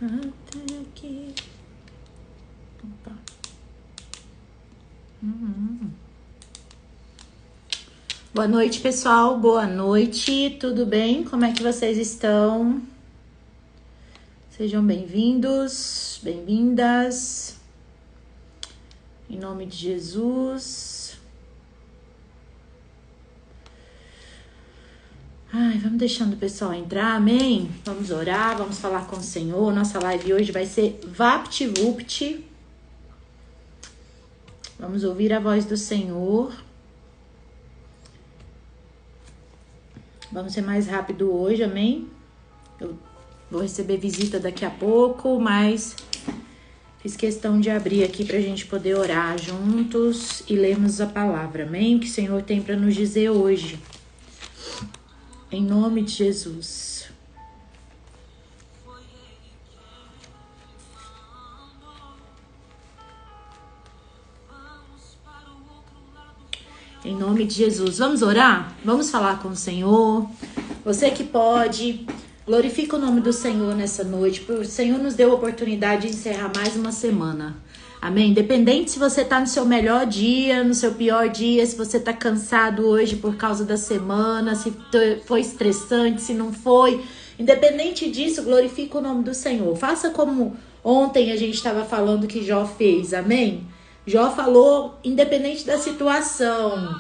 Até aqui. Opa. Boa noite, pessoal. Boa noite. Tudo bem? Como é que vocês estão? Sejam bem-vindos, bem-vindas. Em nome de Jesus. Ai, vamos deixando o pessoal entrar, amém? Vamos orar, vamos falar com o Senhor. Nossa live hoje vai ser VaptVupt. Vamos ouvir a voz do Senhor. Vamos ser mais rápido hoje, amém? Eu vou receber visita daqui a pouco, mas fiz questão de abrir aqui para a gente poder orar juntos e lermos a palavra, amém? Que o Senhor tem para nos dizer hoje. Em nome de Jesus. Em nome de Jesus. Vamos orar? Vamos falar com o Senhor. Você que pode, glorifica o nome do Senhor nessa noite, porque o Senhor nos deu a oportunidade de encerrar mais uma semana. Amém? Independente se você está no seu melhor dia, no seu pior dia, se você está cansado hoje por causa da semana, se foi estressante, se não foi. Independente disso, glorifica o nome do Senhor. Faça como ontem a gente estava falando que Jó fez. Amém? Jó falou, independente da situação,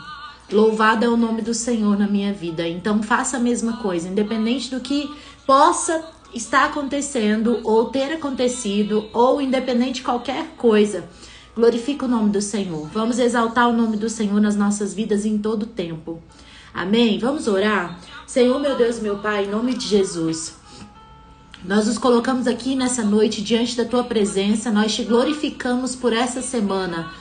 louvado é o nome do Senhor na minha vida. Então faça a mesma coisa, independente do que possa estar acontecendo ou ter acontecido, ou independente de qualquer coisa, glorifica o nome do Senhor. Vamos exaltar o nome do Senhor nas nossas vidas em todo tempo. Amém? Vamos orar? Senhor, meu Deus, meu Pai, em nome de Jesus, nós nos colocamos aqui nessa noite diante da Tua presença, nós te glorificamos por essa semana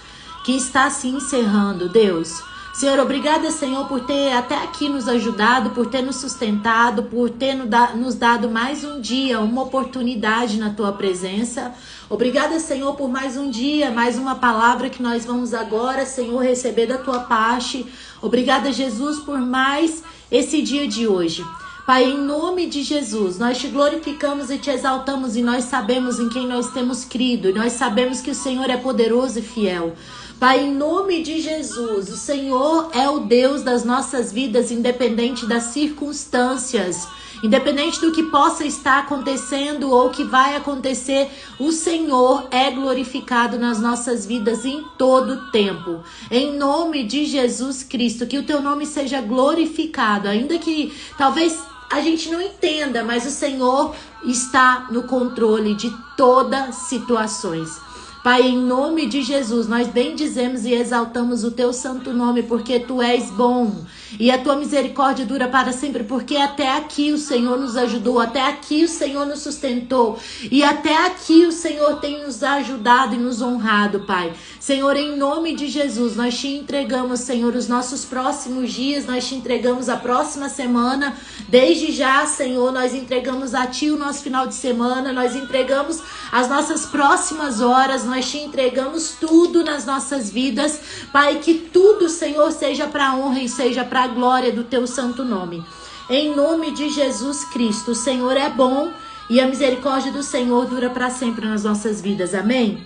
que está se encerrando, Deus. Senhor, obrigada, Senhor, por ter até aqui nos ajudado, por ter nos sustentado, por ter nos dado mais um dia, uma oportunidade na Tua presença. Obrigada, Senhor, por mais um dia, mais uma palavra que nós vamos agora, Senhor, receber da Tua parte. Obrigada, Jesus, por mais esse dia de hoje. Pai, em nome de Jesus, nós te glorificamos e te exaltamos e nós sabemos em quem nós temos crido e nós sabemos que o Senhor é poderoso e fiel. Pai, em nome de Jesus, o Senhor é o Deus das nossas vidas, independente das circunstâncias, independente do que possa estar acontecendo ou que vai acontecer, o Senhor é glorificado nas nossas vidas em todo o tempo. Em nome de Jesus Cristo, que o teu nome seja glorificado, ainda que talvez a gente não entenda, mas o Senhor está no controle de todas as situações. Pai, em nome de Jesus, nós bendizemos e exaltamos o teu santo nome, porque tu és bom e a tua misericórdia dura para sempre, porque até aqui o Senhor nos ajudou, até aqui o Senhor nos sustentou e até aqui o Senhor tem nos ajudado e nos honrado, Pai. Senhor, em nome de Jesus, nós te entregamos, Senhor, os nossos próximos dias, nós te entregamos a próxima semana, desde já, Senhor, nós entregamos a ti o nosso final de semana, nós entregamos as nossas próximas horas, nós te entregamos tudo nas nossas vidas, Pai, que tudo, Senhor, seja para a honra e seja para a glória do teu santo nome. Em nome de Jesus Cristo, o Senhor é bom e a misericórdia do Senhor dura para sempre nas nossas vidas. Amém?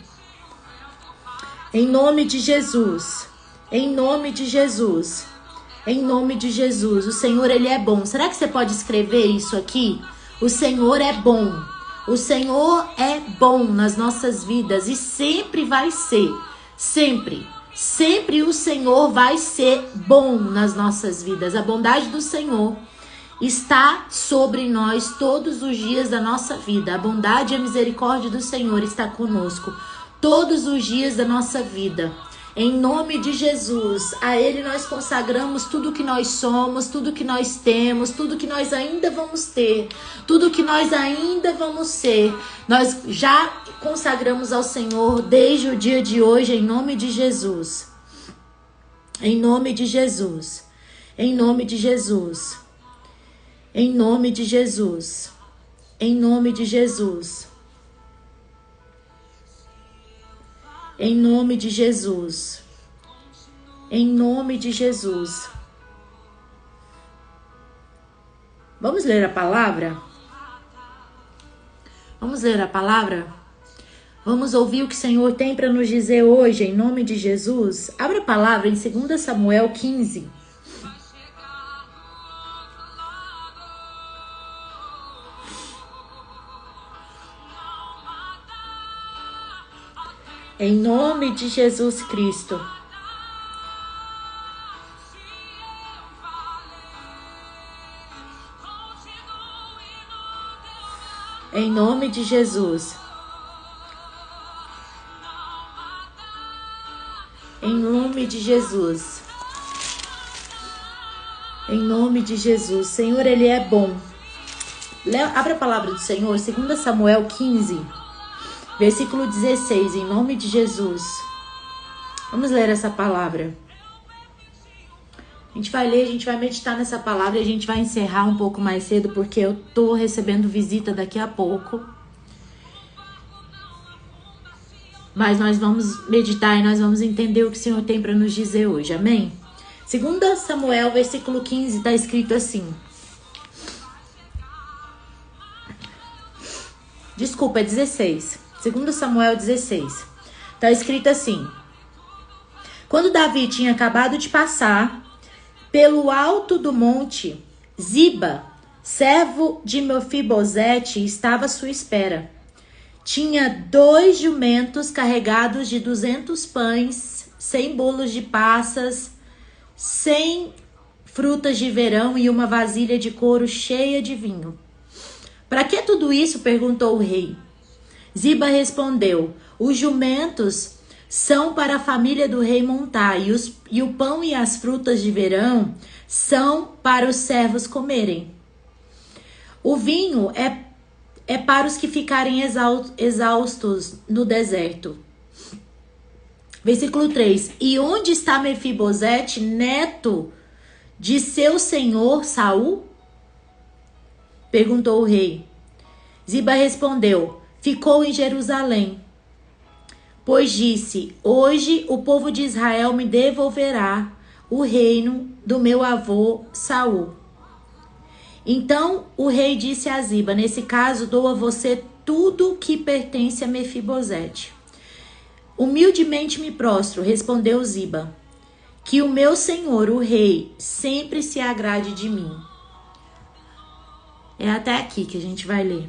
Em nome de Jesus, em nome de Jesus, em nome de Jesus, o Senhor, Ele é bom. Será que você pode escrever isso aqui? O Senhor é bom. O Senhor é bom nas nossas vidas e sempre vai ser, sempre, sempre o Senhor vai ser bom nas nossas vidas. A bondade do Senhor está sobre nós todos os dias da nossa vida. A bondade e a misericórdia do Senhor está conosco todos os dias da nossa vida. Em nome de Jesus, a Ele nós consagramos tudo que nós somos, tudo que nós temos, tudo que nós ainda vamos ter, tudo que nós ainda vamos ser. Nós já consagramos ao Senhor desde o dia de hoje, em nome de Jesus. Em nome de Jesus. Em nome de Jesus. Em nome de Jesus. Em nome de Jesus. Em nome de Jesus. Em nome de Jesus. Vamos ler a palavra? Vamos ler a palavra? Vamos ouvir o que o Senhor tem para nos dizer hoje, em nome de Jesus? Abra a palavra em 2 Samuel 15. Em nome de Jesus Cristo. Em nome de Jesus. Em nome de Jesus. Em nome de Jesus. Senhor, Ele é bom. Abra a palavra do Senhor, 2 Samuel 15, versículo 16, em nome de Jesus. Vamos ler essa palavra. A gente vai ler, a gente vai meditar nessa palavra e a gente vai encerrar um pouco mais cedo, porque eu tô recebendo visita daqui a pouco. Mas nós vamos meditar e nós vamos entender o que o Senhor tem para nos dizer hoje, amém? 2 Samuel, versículo 15, está escrito assim. Desculpa, é 16. 2 Samuel 16. Está escrito assim. Quando Davi tinha acabado de passar pelo alto do monte, Ziba, servo de Mefibosete, estava à sua espera. Tinha 2 jumentos carregados de 200 pães, 100 bolos de passas, 100 frutas de verão e uma vasilha de couro cheia de vinho. Para que tudo isso? Perguntou o rei. Ziba respondeu: os jumentos são para a família do rei montar, e o pão e as frutas de verão são para os servos comerem. O vinho é para os que ficarem exaustos no deserto. Versículo 3. E onde está Mefibosete, neto de seu senhor Saul? Perguntou o rei. Ziba respondeu: ficou em Jerusalém. Pois disse: hoje o povo de Israel me devolverá o reino do meu avô Saul. Então o rei disse a Ziba: nesse caso dou a você tudo que pertence a Mefibosete. Humildemente me prostro, respondeu Ziba, que o meu senhor, o rei, sempre se agrade de mim. É até aqui que a gente vai ler.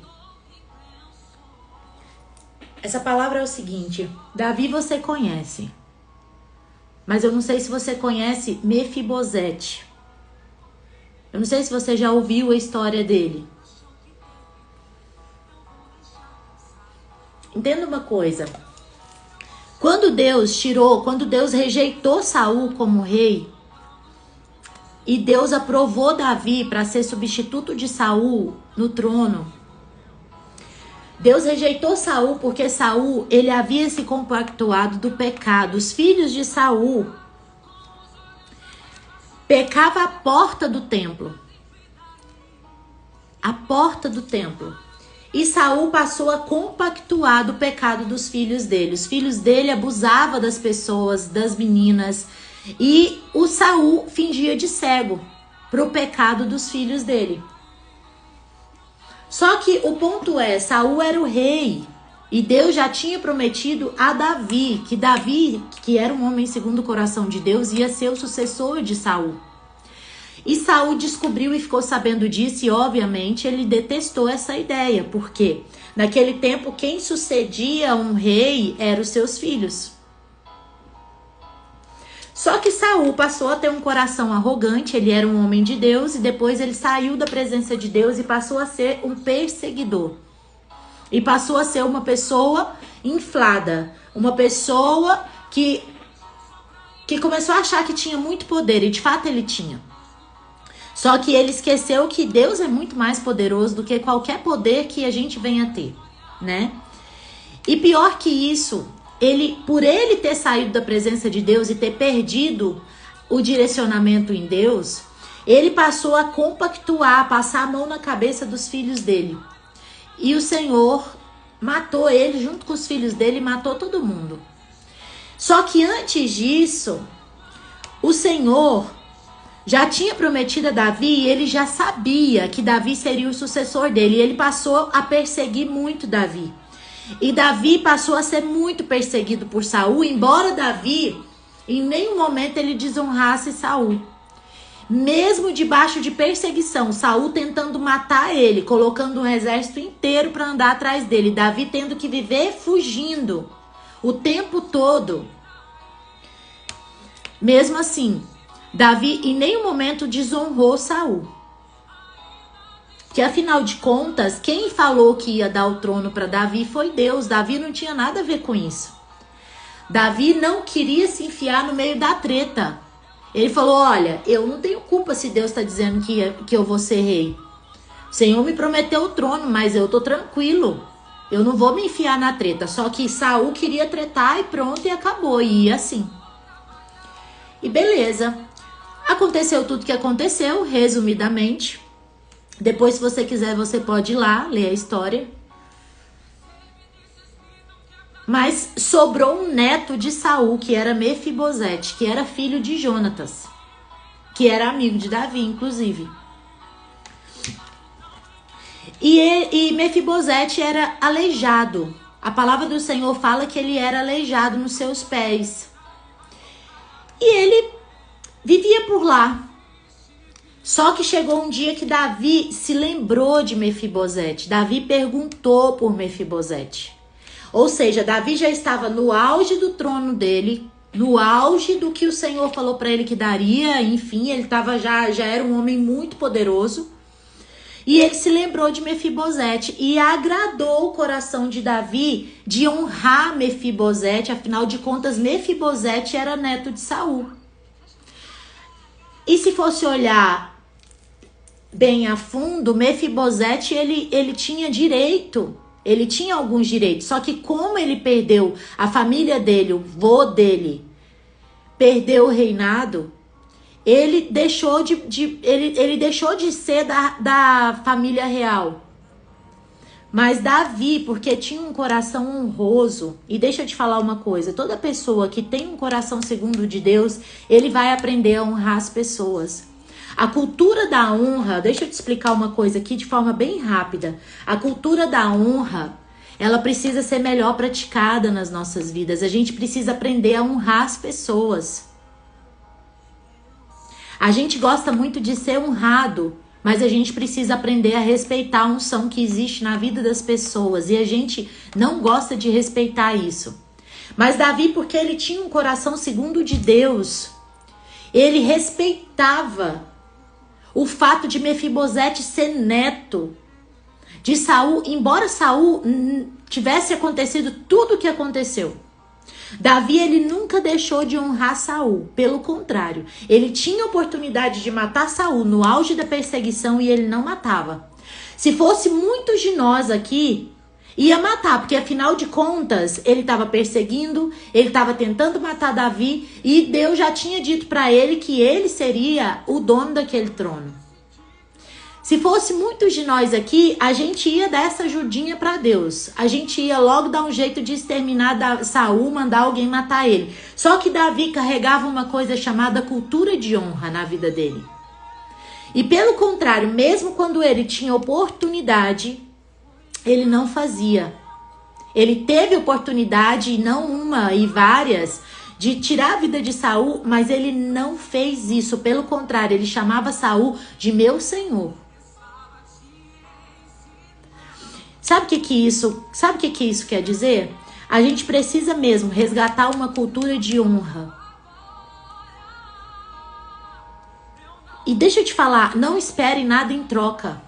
Essa palavra é o seguinte: Davi você conhece, mas eu não sei se você conhece Mefibosete. Eu não sei se você já ouviu a história dele. Entenda uma coisa. Quando Deus rejeitou Saul como rei, e Deus aprovou Davi para ser substituto de Saul no trono, Deus rejeitou Saul porque Saul, ele havia se compactuado do pecado. Os filhos de Saul pecavam à porta do templo. A porta do templo. E Saul passou a compactuar do pecado dos filhos dele. Os filhos dele abusavam das pessoas, das meninas. E o Saul fingia de cego para o pecado dos filhos dele. Só que o ponto é, Saul era o rei. E Deus já tinha prometido a Davi, que era um homem segundo o coração de Deus, ia ser o sucessor de Saul. E Saul descobriu e ficou sabendo disso, e obviamente ele detestou essa ideia, porque naquele tempo quem sucedia um rei eram os seus filhos. Só que Saul passou a ter um coração arrogante, ele era um homem de Deus, e depois ele saiu da presença de Deus e passou a ser um perseguidor. E passou a ser uma pessoa inflada, uma pessoa que começou a achar que tinha muito poder, e de fato ele tinha. Só que ele esqueceu que Deus é muito mais poderoso do que qualquer poder que a gente venha a ter, né? E pior que isso, por ele ter saído da presença de Deus e ter perdido o direcionamento em Deus, ele passou a compactuar, a passar a mão na cabeça dos filhos dele. E o Senhor matou ele junto com os filhos dele, matou todo mundo. Só que antes disso, o Senhor já tinha prometido a Davi e ele já sabia que Davi seria o sucessor dele. E ele passou a perseguir muito Davi. E Davi passou a ser muito perseguido por Saul, embora Davi em nenhum momento ele desonrasse Saul. Mesmo debaixo de perseguição, Saul tentando matar ele, colocando um exército inteiro para andar atrás dele, Davi tendo que viver fugindo o tempo todo. Mesmo assim, Davi em nenhum momento desonrou Saul. Que afinal de contas, quem falou que ia dar o trono para Davi foi Deus. Davi não tinha nada a ver com isso. Davi não queria se enfiar no meio da treta. Ele falou, olha, eu não tenho culpa se Deus está dizendo que eu vou ser rei. O Senhor me prometeu o trono, mas eu tô tranquilo. Eu não vou me enfiar na treta. Só que Saul queria tretar e pronto, e acabou. E ia assim. E beleza. Aconteceu tudo que aconteceu, resumidamente. Depois, se você quiser, você pode ir lá, ler a história. Mas sobrou um neto de Saul, que era Mefibosete, que era filho de Jonatas, que era amigo de Davi, inclusive. E Mefibosete era aleijado. A palavra do Senhor fala que ele era aleijado nos seus pés. E ele vivia por lá. Só que chegou um dia que Davi se lembrou de Mefibosete. Davi perguntou por Mefibosete. Ou seja, Davi já estava no auge do trono dele, no auge do que o Senhor falou para ele que daria, enfim, ele já era um homem muito poderoso. E ele se lembrou de Mefibosete e agradou o coração de Davi de honrar Mefibosete, afinal de contas, Mefibosete era neto de Saul. E se fosse olhar bem a fundo, Mefibosete ele tinha direito. Ele tinha alguns direitos, só que como ele perdeu a família dele, o vô dele, perdeu o reinado, ele deixou ele deixou de ser da família real. Mas Davi, porque tinha um coração honroso, e deixa eu te falar uma coisa, toda pessoa que tem um coração segundo o de Deus, ele vai aprender a honrar as pessoas. A cultura da honra, deixa eu te explicar uma coisa aqui de forma bem rápida. A cultura da honra, ela precisa ser melhor praticada nas nossas vidas. A gente precisa aprender a honrar as pessoas. A gente gosta muito de ser honrado, mas a gente precisa aprender a respeitar a unção que existe na vida das pessoas. E a gente não gosta de respeitar isso. Mas Davi, porque ele tinha um coração segundo o de Deus, ele respeitava o fato de Mefibosete ser neto de Saul, embora Saul tivesse acontecido tudo o que aconteceu. Davi, ele nunca deixou de honrar Saul, pelo contrário, ele tinha oportunidade de matar Saul no auge da perseguição e ele não matava. Se fosse muitos de nós aqui, ia matar, porque afinal de contas, ele estava perseguindo, ele estava tentando matar Davi e Deus já tinha dito para ele que ele seria o dono daquele trono. Se fosse muitos de nós aqui, a gente ia dar essa ajudinha para Deus. A gente ia logo dar um jeito de exterminar Saul, mandar alguém matar ele. Só que Davi carregava uma coisa chamada cultura de honra na vida dele. E pelo contrário, mesmo quando ele tinha oportunidade, ele não fazia. Ele teve oportunidade, e não uma e várias, de tirar a vida de Saul, mas ele não fez isso. Pelo contrário, ele chamava Saul de meu senhor. Sabe o que isso quer dizer? A gente precisa mesmo resgatar uma cultura de honra. E deixa eu te falar, não espere nada em troca.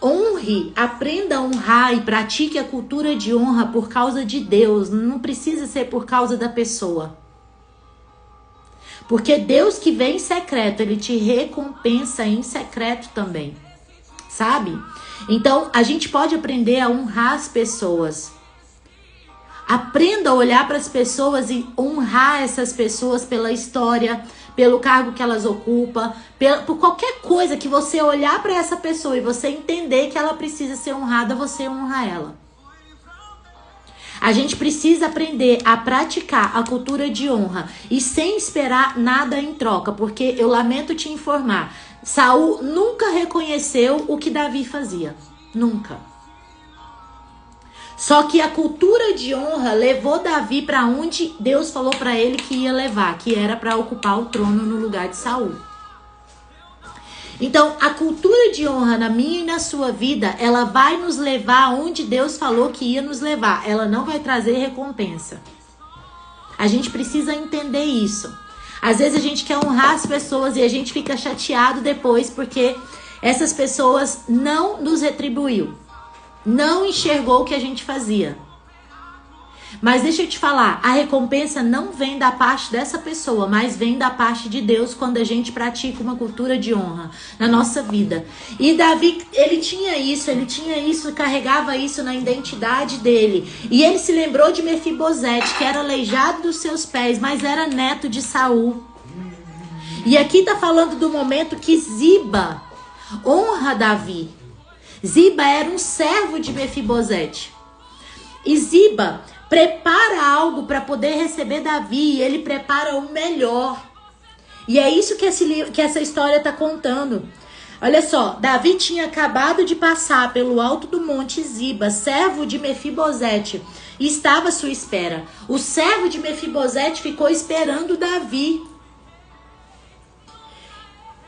Honre, aprenda a honrar e pratique a cultura de honra por causa de Deus. Não precisa ser por causa da pessoa. Porque Deus que vem em secreto, ele te recompensa em secreto também. Sabe? Então, a gente pode aprender a honrar as pessoas. Aprenda a olhar para as pessoas e honrar essas pessoas pela história, pelo cargo que elas ocupam, por qualquer coisa que você olhar para essa pessoa e você entender que ela precisa ser honrada, você honra ela. A gente precisa aprender a praticar a cultura de honra e sem esperar nada em troca, porque eu lamento te informar, Saul nunca reconheceu o que Davi fazia. Nunca. Só que a cultura de honra levou Davi para onde Deus falou para ele que ia levar, que era para ocupar o trono no lugar de Saul. Então, a cultura de honra na minha e na sua vida, ela vai nos levar aonde Deus falou que ia nos levar. Ela não vai trazer recompensa. A gente precisa entender isso. Às vezes a gente quer honrar as pessoas e a gente fica chateado depois porque essas pessoas não nos retribuiu. Não enxergou o que a gente fazia. Mas deixa eu te falar, a recompensa não vem da parte dessa pessoa, mas vem da parte de Deus quando a gente pratica uma cultura de honra na nossa vida. E Davi, ele tinha isso, carregava isso na identidade dele. E ele se lembrou de Mefibosete, que era aleijado dos seus pés, mas era neto de Saul. E aqui tá falando do momento que Ziba honra Davi. Ziba era um servo de Mefibosete. E Ziba prepara algo para poder receber Davi, e ele prepara o melhor. E é isso que essa história está contando. Olha só, Davi tinha acabado de passar pelo alto do monte Ziba, servo de Mefibosete, e estava à sua espera. O servo de Mefibosete ficou esperando Davi.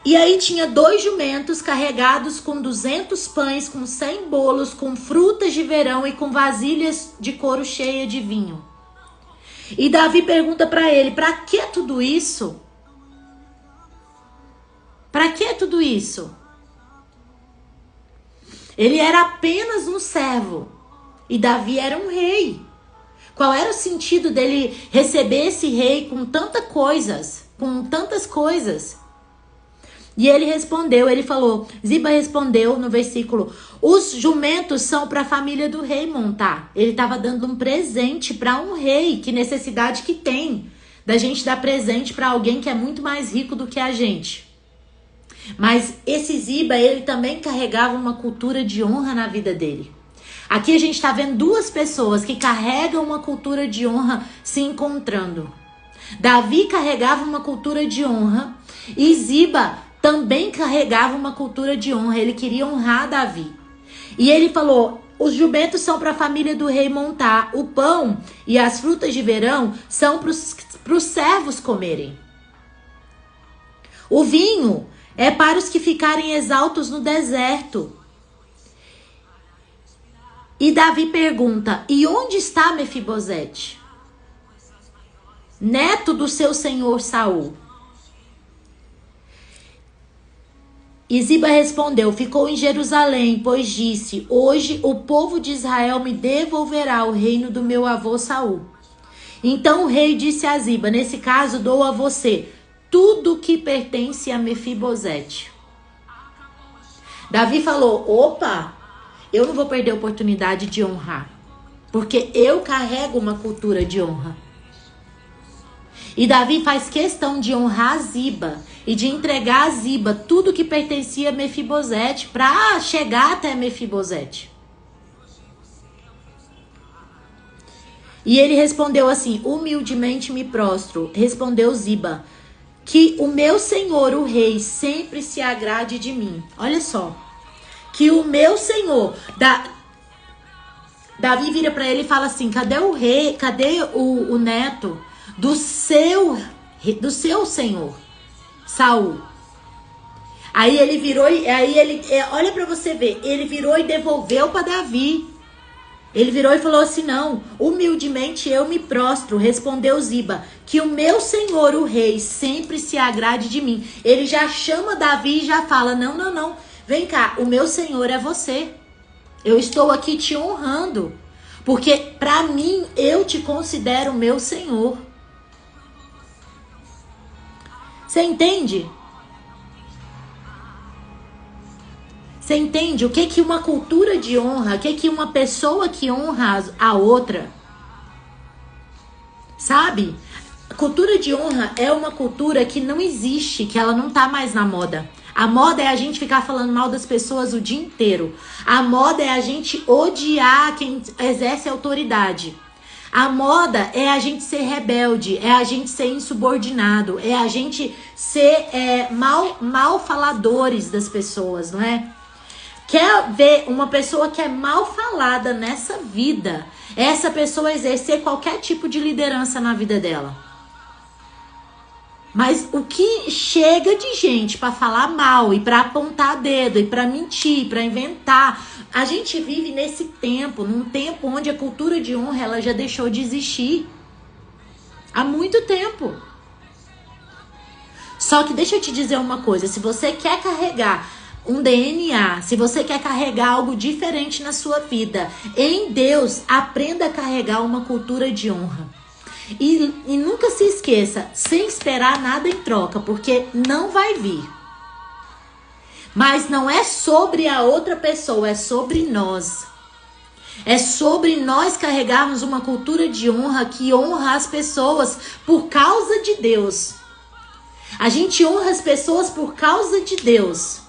E aí tinha 2 jumentos carregados com 200 pães, com 100 bolos, com frutas de verão e com vasilhas de couro cheia de vinho. E Davi pergunta para ele, para que tudo isso? Para que tudo isso? Ele era apenas um servo e Davi era um rei. Qual era o sentido dele receber esse rei com tantas coisas? E ele respondeu, Ziba respondeu no versículo, os jumentos são para a família do rei montar. Ele estava dando um presente para um rei, que necessidade que tem da gente dar presente para alguém que é muito mais rico do que a gente. Mas esse Ziba, ele também carregava uma cultura de honra na vida dele. Aqui a gente está vendo 2 pessoas que carregam uma cultura de honra se encontrando. Davi carregava uma cultura de honra e Ziba também carregava uma cultura de honra. Ele queria honrar Davi. E ele falou, os jumentos são para a família do rei montar. O pão e as frutas de verão são para os servos comerem. O vinho é para os que ficarem exaustos no deserto. E Davi pergunta, e onde está Mefibosete? Neto do seu senhor Saul. E Ziba respondeu, ficou em Jerusalém, pois disse, hoje o povo de Israel me devolverá o reino do meu avô Saul. Então o rei disse a Ziba, nesse caso dou a você tudo que pertence a Mefibosete. Davi falou, opa, eu não vou perder a oportunidade de honrar, porque eu carrego uma cultura de honra. E Davi faz questão de honrar Ziba e de entregar a Ziba tudo que pertencia a Mefibosete para chegar até Mefibosete. E ele respondeu assim, humildemente me prostro, respondeu Ziba, que o meu senhor, o rei, sempre se agrade de mim. Olha só, que o meu senhor, Davi vira para ele e fala assim, cadê o rei, cadê o neto do seu senhor, Saul? Aí ele virou, olha para você ver, ele virou e devolveu para Davi. Ele virou e falou assim, não, humildemente eu me prostro, respondeu Ziba, que o meu senhor, o rei, sempre se agrade de mim. Ele já chama Davi e já fala, não, vem cá, o meu senhor é você. Eu estou aqui te honrando, porque para mim eu te considero meu senhor. Você entende? Você entende o que uma cultura de honra, o que uma pessoa que honra a outra, sabe? A cultura de honra é uma cultura que não existe, que ela não tá mais na moda. A moda é a gente ficar falando mal das pessoas o dia inteiro. A moda é a gente odiar quem exerce autoridade. A moda é a gente ser rebelde, é a gente ser insubordinado, é a gente ser mal faladores das pessoas, não é? Quer ver uma pessoa que é mal falada nessa vida, essa pessoa exercer qualquer tipo de liderança na vida dela. Mas o que chega de gente para falar mal e para apontar dedo e para mentir, para inventar, a gente vive nesse tempo, num tempo onde a cultura de honra ela já deixou de existir. Há muito tempo. Só que deixa eu te dizer uma coisa, se você quer carregar um DNA, se você quer carregar algo diferente na sua vida, em Deus, aprenda a carregar uma cultura de honra. E nunca se esqueça, sem esperar nada em troca, porque não vai vir. Mas não é sobre a outra pessoa, é sobre nós. É sobre nós carregarmos uma cultura de honra que honra as pessoas por causa de Deus. A gente honra as pessoas por causa de Deus.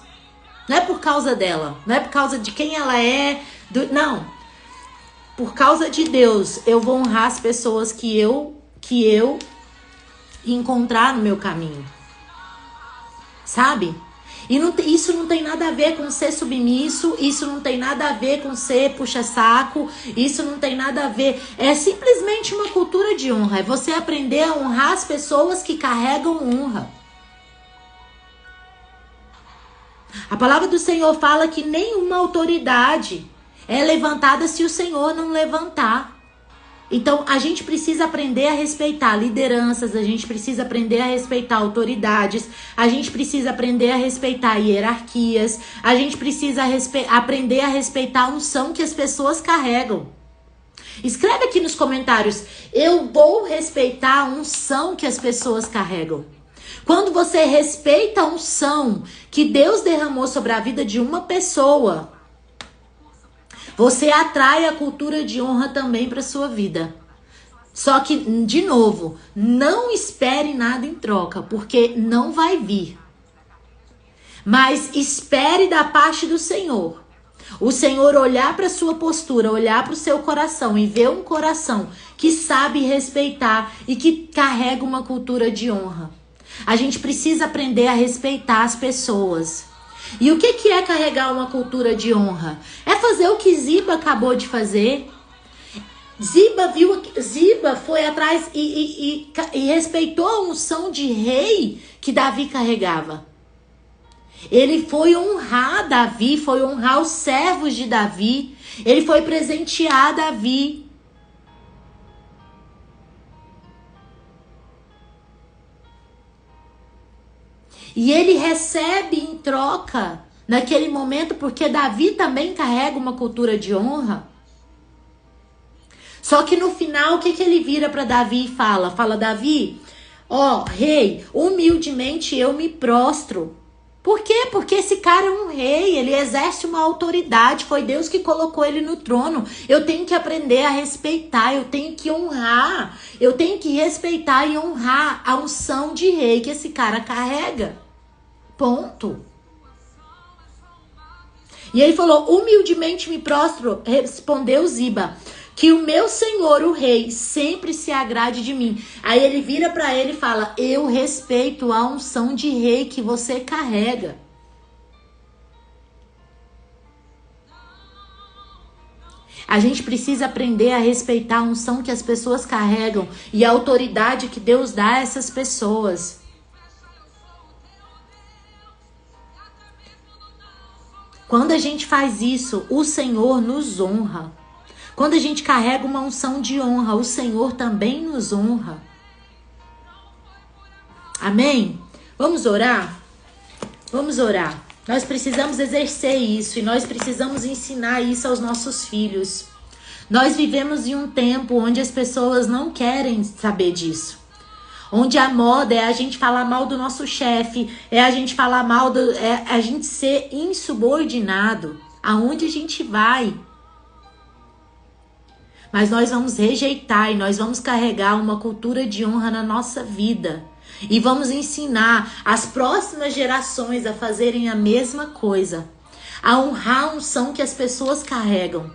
Não é por causa dela, não é por causa de quem ela é, não. Por causa de Deus, eu vou honrar as pessoas que eu encontrar no meu caminho. Sabe? E isso não tem nada a ver com ser submisso, isso não tem nada a ver com ser puxa-saco, isso não tem nada a ver. É simplesmente uma cultura de honra. É você aprender a honrar as pessoas que carregam honra. A palavra do Senhor fala que nenhuma autoridade é levantada se o Senhor não levantar. Então, a gente precisa aprender a respeitar lideranças, a gente precisa aprender a respeitar autoridades, a gente precisa aprender a respeitar hierarquias, a gente precisa aprender a respeitar a unção que as pessoas carregam. Escreve aqui nos comentários, eu vou respeitar a unção que as pessoas carregam. Quando você respeita a unção que Deus derramou sobre a vida de uma pessoa, você atrai a cultura de honra também para sua vida. Só que, de novo, não espere nada em troca, porque não vai vir. Mas espere da parte do Senhor. O Senhor olhar para sua postura, olhar para o seu coração e ver um coração que sabe respeitar e que carrega uma cultura de honra. A gente precisa aprender a respeitar as pessoas. E o que é carregar uma cultura de honra? É fazer o que Ziba acabou de fazer. Ziba foi atrás e respeitou a unção de rei que Davi carregava. Ele foi honrar Davi, foi honrar os servos de Davi. Ele foi presentear Davi. E ele recebe em troca, naquele momento, porque Davi também carrega uma cultura de honra. Só que no final, o que ele vira para Davi e fala? Fala, Davi, rei, humildemente eu me prostro. Por quê? Porque esse cara é um rei, ele exerce uma autoridade, foi Deus que colocou ele no trono. Eu tenho que aprender a respeitar, eu tenho que honrar, eu tenho que respeitar e honrar a unção de rei que esse cara carrega. Ponto. E ele falou, humildemente me prostro, respondeu Ziba, que o meu senhor, o rei, sempre se agrade de mim. Aí ele vira para ele e fala, eu respeito a unção de rei que você carrega. A gente precisa aprender a respeitar a unção que as pessoas carregam e a autoridade que Deus dá a essas pessoas. Quando a gente faz isso, o Senhor nos honra. Quando a gente carrega uma unção de honra, o Senhor também nos honra. Amém? Vamos orar? Vamos orar. Nós precisamos exercer isso e nós precisamos ensinar isso aos nossos filhos. Nós vivemos em um tempo onde as pessoas não querem saber disso. Onde a moda é a gente falar mal do nosso chefe, é a gente falar mal, é a gente ser insubordinado. Aonde a gente vai? Mas nós vamos rejeitar e nós vamos carregar uma cultura de honra na nossa vida. E vamos ensinar as próximas gerações a fazerem a mesma coisa. A honrar a unção que as pessoas carregam.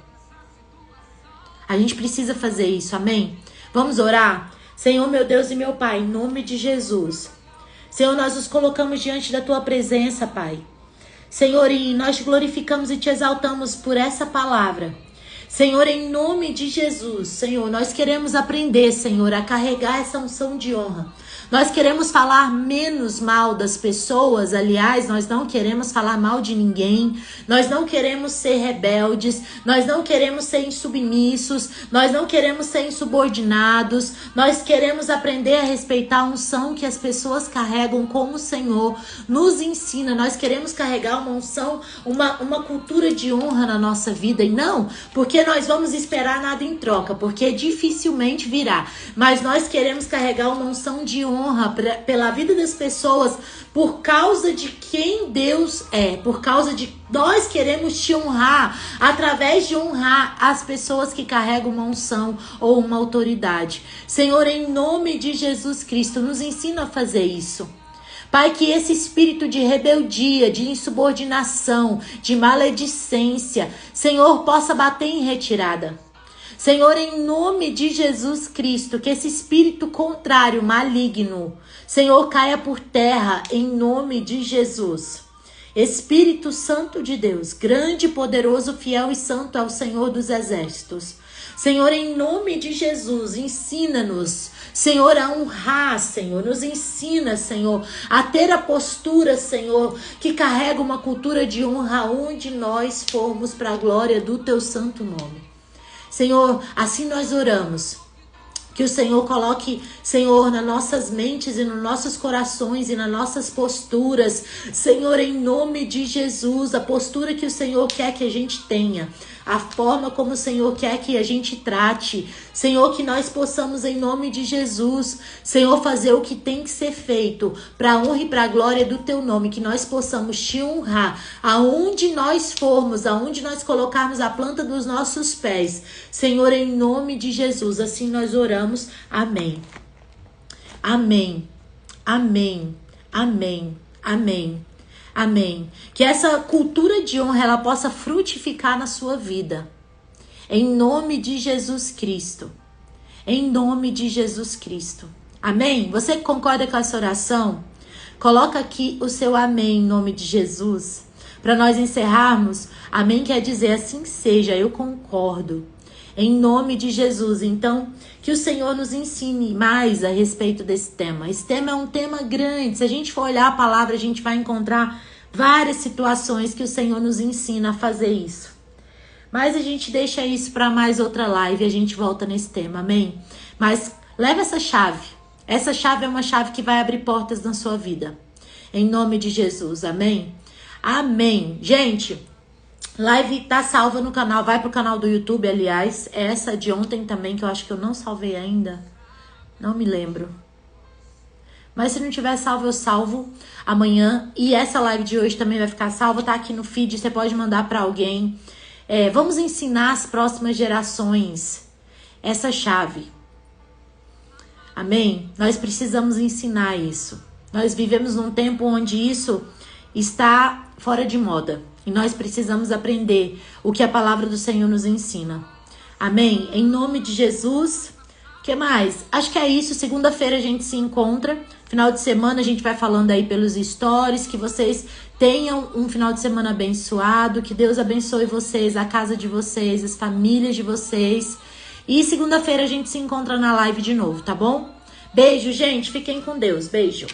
A gente precisa fazer isso, amém? Vamos orar? Senhor, meu Deus e meu Pai, em nome de Jesus. Senhor, nós nos colocamos diante da Tua presença, Pai. Senhor, e nós te glorificamos e te exaltamos por essa palavra. Senhor, em nome de Jesus, Senhor, nós queremos aprender, Senhor, a carregar essa unção de honra. Nós queremos falar menos mal das pessoas, aliás, nós não queremos falar mal de ninguém, nós não queremos ser rebeldes, nós não queremos ser insubmissos, nós não queremos ser insubordinados, nós queremos aprender a respeitar a unção que as pessoas carregam como o Senhor nos ensina. Nós queremos carregar uma unção, uma cultura de honra na nossa vida, e não porque nós vamos esperar nada em troca, porque dificilmente virá, mas nós queremos carregar uma unção de honra pela vida das pessoas, por causa de quem Deus é, por causa de nós queremos te honrar, através de honrar as pessoas que carregam uma unção ou uma autoridade. Senhor, em nome de Jesus Cristo, nos ensina a fazer isso. Pai, que esse espírito de rebeldia, de insubordinação, de maledicência, Senhor, possa bater em retirada. Senhor, em nome de Jesus Cristo, que esse espírito contrário, maligno, Senhor, caia por terra, em nome de Jesus. Espírito Santo de Deus, grande, poderoso, fiel e santo ao Senhor dos Exércitos. Senhor, em nome de Jesus, ensina-nos, Senhor, a honrar, Senhor. Nos ensina, Senhor, a ter a postura, Senhor, que carrega uma cultura de honra onde nós formos para a glória do Teu santo nome. Senhor, assim nós oramos. Que o Senhor coloque, Senhor, nas nossas mentes e nos nossos corações e nas nossas posturas. Senhor, em nome de Jesus, a postura que o Senhor quer que a gente tenha. A forma como o Senhor quer que a gente trate. Senhor, que nós possamos, em nome de Jesus, Senhor, fazer o que tem que ser feito para a honra e para a glória do Teu nome. Que nós possamos te honrar aonde nós formos, aonde nós colocarmos a planta dos nossos pés. Senhor, em nome de Jesus, assim nós oramos. Amém. Amém. Amém. Amém. Amém. Amém. Que essa cultura de honra ela possa frutificar na sua vida. Em nome de Jesus Cristo. Em nome de Jesus Cristo. Amém? Você concorda com essa oração? Coloca aqui o seu amém em nome de Jesus. Para nós encerrarmos, amém quer dizer assim seja, eu concordo. Em nome de Jesus. Então, que o Senhor nos ensine mais a respeito desse tema. Esse tema é um tema grande. Se a gente for olhar a palavra, a gente vai encontrar várias situações que o Senhor nos ensina a fazer isso. Mas a gente deixa isso para mais outra live e a gente volta nesse tema, amém? Mas leva essa chave. Essa chave é uma chave que vai abrir portas na sua vida. Em nome de Jesus, amém? Amém. Gente, live tá salva no canal, vai pro canal do YouTube, aliás. Essa de ontem também, que eu acho que eu não salvei ainda. Não me lembro. Mas se não tiver salvo, eu salvo amanhã. E essa live de hoje também vai ficar salva, tá aqui no feed, você pode mandar pra alguém. Vamos ensinar as próximas gerações essa chave. Amém? Nós precisamos ensinar isso. Nós vivemos num tempo onde isso está fora de moda. E nós precisamos aprender o que a palavra do Senhor nos ensina. Amém? Em nome de Jesus. O que mais? Acho que é isso. Segunda-feira a gente se encontra. Final de semana a gente vai falando aí pelos stories. Que vocês tenham um final de semana abençoado. Que Deus abençoe vocês, a casa de vocês, as famílias de vocês. E segunda-feira a gente se encontra na live de novo, tá bom? Beijo, gente. Fiquem com Deus. Beijo.